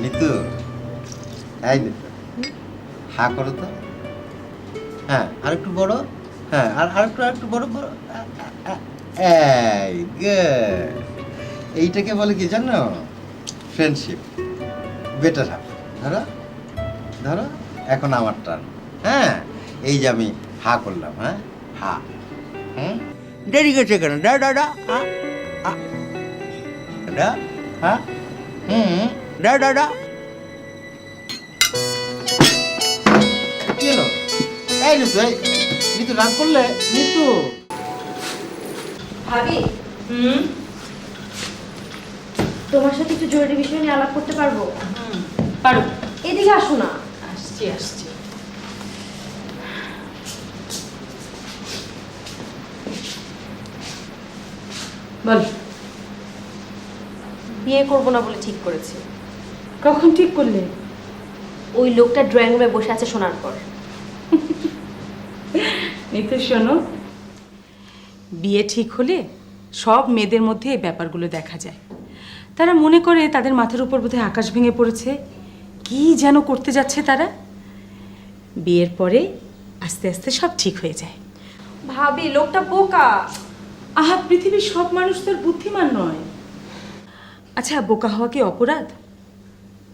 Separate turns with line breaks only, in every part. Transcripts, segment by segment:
নিতু, এই নিতু, হা করো তো। হ্যাঁ, আরেকটু বড়। হ্যাঁ, আরেকটু বড় বড়। এই গুড। এইটাকে বলে কি জানো? ফ্রেন্ডশিপ। Better half. ধরো ধরো, এখন আমার টার্ন। হ্যাঁ, এই যে আমি হা করলাম। হ্যাঁ, হা। হুম, দেরি গেছে কেন? ডা ডা ডা হা ডা হা। হুম, ডা ডা ডা। কি হলো? এই নিতু, এই নিতু রাগ করলে? নিতু,
ভাবি তোমার সাথে একটু জরুরি বিষয় নিয়ে আলাপ করতে পারবো?
পারো।
এদিকে আসো না।
আসছি আসছি। বল।
বিয়ে করবো না বলে ঠিক করেছি।
কখন ঠিক করলে?
ওই লোকটা ড্রয়িং রুমে বসে আছে শোনার পর।
নিতে শোনো, বিয়ে ঠিক হলে সব মেয়েদের মধ্যে এই ব্যাপারগুলো দেখা যায়। তারা মনে করে তাদের মাথার উপর বোধহয় আকাশ ভেঙে পড়েছে, কি যেন করতে যাচ্ছে তারা। বিয়ের পরে আস্তে আস্তে সব ঠিক হয়ে যায়।
ভাবি লোকটা বোকা।
আহা, পৃথিবীর সব মানুষ তো আর বুদ্ধিমান নয়। আচ্ছা, বোকা হওয়া কি অপরাধ?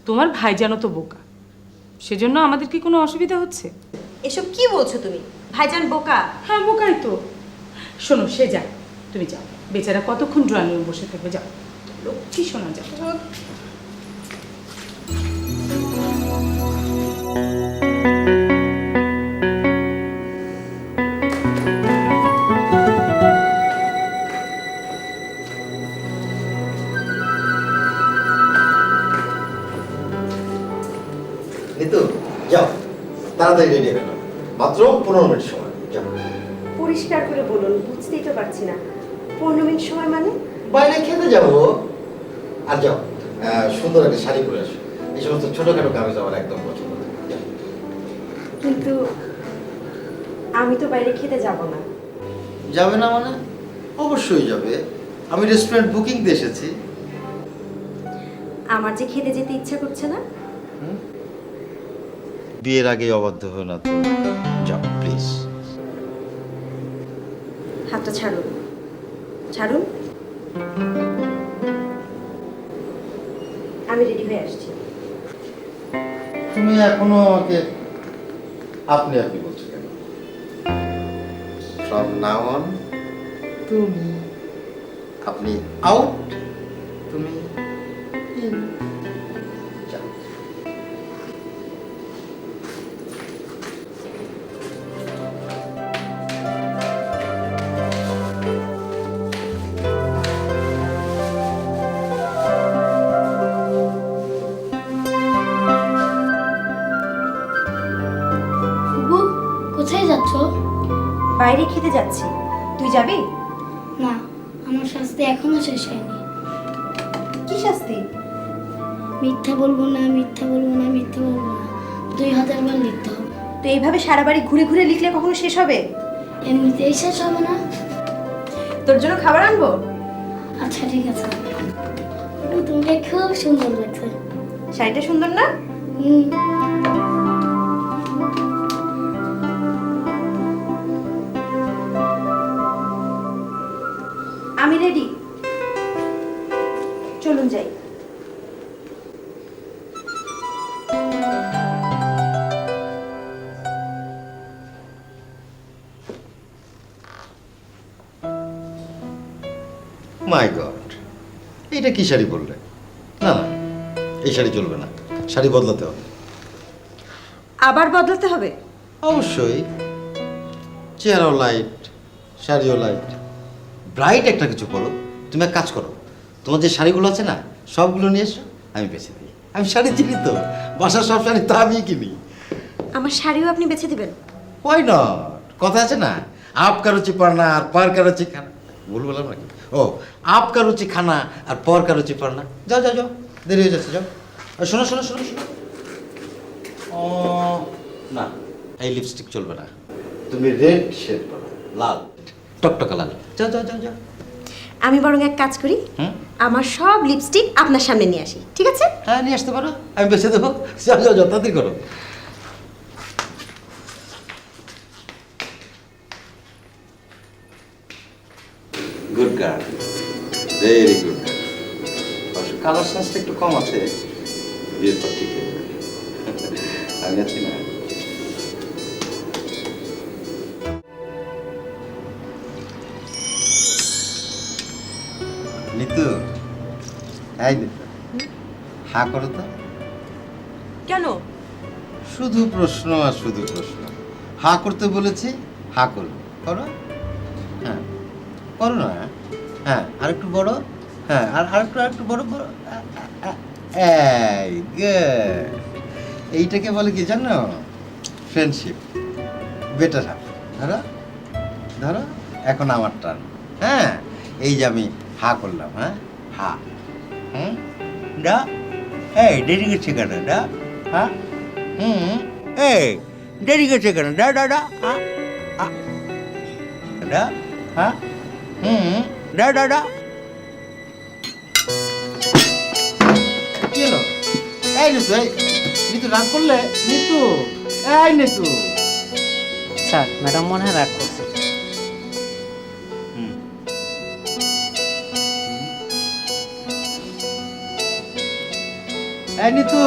তোমার ভাইজানও তো বোকা, সেজন্য আমাদের কি কোনো অসুবিধা হচ্ছে?
এসব কি বলছো তুমি? ভাইজান বোকা?
হ্যাঁ, বোকাই তো। শোনো, সে যাক, তুমি যাও। বেচারা কতক্ষণ ড্রয়িং রুমে বসে থাকবে? যাও, লক্ষ্মী শোনা যাও।
নিতু, যাও তাড়াতাড়ি রেডি হয়ে নাও। মাত্র 15 মিনিট সময়। যাও,
পরিষ্কার করে বলুন, বুঝতেই তো পারছি না। 15 মিনিট সময় মানে?
বাইরে খেতে যাবো। আর যাও, সুন্দর একটা শাড়ি পরে আসো। এই সমস্ত ছোটখাটো কামিজ আমার একদম পছন্দ না। যাও।
কিন্তু আমি তো বাইরে খেতে যাব না।
যাবে না মানে? অবশ্যই যাবে। আমি রেস্টুরেন্ট বুকিং দিয়ে এসেছি।
আমার যে খেতে যেতে ইচ্ছা করছে না।
বিয়ের আগে অবাধ্য হো না তো। যাও প্লিজ।
হাতটা ছাড়ুন, ছাড়ুন। আমি রেডি হয়ে আসছি।
তুমি এখনো আমাকে আপনি আপনি বলছো কেন? ফ্রম নাও অন তুমি আপনি আউট, তুমি ইন। যাও।
বুবু, কোথায় যাচ্ছ?
বাইরে খেতে যাচ্ছি, তুই যাবি?
না, আমার শাস্তি এখনো শেষ হয়নি।
কি শাস্তি?
মিথ্যা বলবো না, মিথ্যা বলবো না, মিথ্যা বলবো না 2000 বার লিখতে হবে।
তো এইভাবে সারা বাড়ি ঘুরে ঘুরে লিখলে কখনো শেষ হবে?
এমনিতেই শেষ হবে না।
তোর জন্য খাবার আনবো?
আচ্ছা ঠিক আছে। বুবু, তোমাকে খুব সুন্দর লাগছে।
শাড়িটা সুন্দর না?
হুম।
আমি রেডি, চলুন যাই।
মাই গড, এইটা কি শাড়ি পরলে? না না, এই শাড়ি চলবে না। শাড়ি বদলাতে হবে।
আবার বদলাতে হবে?
অবশ্যই। চেহারাও লাইট, শাড়িও লাইট, ব্রাইট একটা কিছু পরো। তুমি এক কাজ করো, তোমার যে শাড়িগুলো আছে না, সবগুলো নিয়ে এসো, আমি বেছে দিই। আমি শাড়ি চিনি তো, বাসার সব শাড়ি তো আমিই কিনি।
আমার শাড়িও আপনি বেছে দিবেন?
Why not? কথা আছে না, আপ কা রুচি পড়না আর পর কা রুচি খানা। ভুল বললাম নাকি? ও, আপ কা রুচি খানা আর পর কা রুচি পড়না। যাও যাও যাও, দেরি হয়ে যাচ্ছে, যাও। আর শোনো শোনো শোনো শোনো, ও না, এই লিপস্টিক চলবে না। তুমি রেড শেড করো, লাল, টকটকা লাল। যাও যাও যাও যাও।
আমি বরং এক কাজ করি,
হুম?
আমার সব লিপস্টিক আপনার সামনে নিয়ে আসি, ঠিক আছে?
হ্যাঁ, নিয়ে আসতে পারো, আমি বেছে দেবো। যাও যাও যাও, তাড়াতাড়ি করো। Good girl, very good girl. অবশ্য কালার সেন্সটা একটু কম আছে, বিয়ের পর ঠিক হয়ে যাবে। আমি আছি না? নিতু, এই নিতু, হা করো তো।
কেন?
শুধু প্রশ্ন আর শুধু প্রশ্ন। হা করতে বলেছি, হা করো, করো। হ্যাঁ, করো না। হ্যাঁ, আরেকটু বড়। হ্যাঁ, আরেকটু বড় বড়। এই good. এইটাকে বলে কি জানো? ফ্রেন্ডশিপ। Better half. ধরো, ধরো, এখন আমার টার্ন। হ্যাঁ, এই যে আমি হা করলাম। হ্যাঁ, হা। হুম, ডা। এই দেরি করছে কেন? ডা। হ্যাঁ, হুম, এই দেরি করছে কেন? ডা ডা ডা। হ্যাঁ, ডা। হ্যাঁ, হুম, ডা ডা ডা। কি হলো? এই নিতু, এই নিতু রাগ করলে? নিতু, এই নিতু।
স্যার ম্যাডাম মনে হয় রাগ করছে।
হুম। এই নিতু।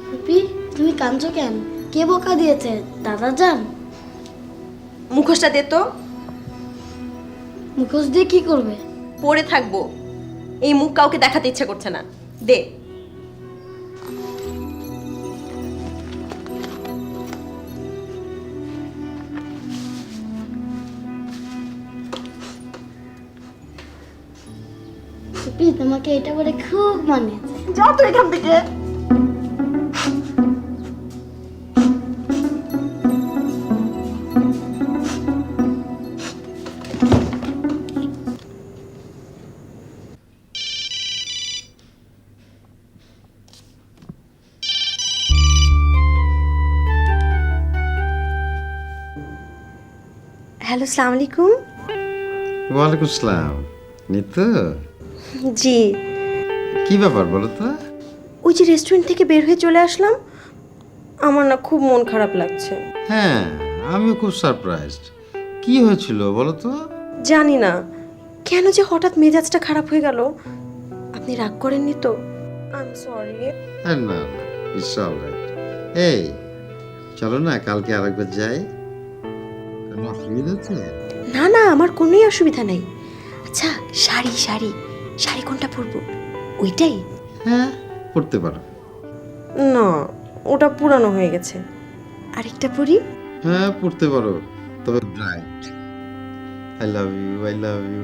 ফুপি তুমি কাঁদছো কেন? কে বকা দিয়েছে? দাদা যান?
মুখোশটা দে তো।
মুখোশ দিয়ে কি করবে?
পরে থাকবো, এই মুখ কাউকে দেখাতে ইচ্ছা করছে না। দে।
ফুপি তোমাকে এটা বলে খুব মানিয়েছে।
যা তো এখান থেকে। হ্যালো, সালাম আলাইকুম।
ওয়ালাইকুম আসসালাম। নিতু,
জি,
কি ব্যাপার বলো তো?
ওই যে রেস্টুরেন্ট থেকে বের হয়ে চলে আসলাম, আমার না খুব মন খারাপ লাগছে।
হ্যাঁ, আমিও খুব সারপ্রাইজড। কি হয়েছিল বলো তো?
জানি না কেন যে হঠাৎ মেজাজটা খারাপ হয়ে গেল। আপনি রাগ করেননি তো? I am sorry.
না না, ইটস অলরাইট। এই চলো না, কালকে আরেকবার যাই। কোনো অসুবিধা আছে?
না না, আমার কোনোই অসুবিধা নাই। আচ্ছা, শাড়ি শাড়ি শাড়ি কোনটা পরবো? ওইটাই?
হ্যাঁ, পড়তে পারো।
না, ওটা পুরানো হয়ে গেছে। আরেকটা পরি?
হ্যাঁ, পড়তে পারো, তবে bright. I love you, I love you.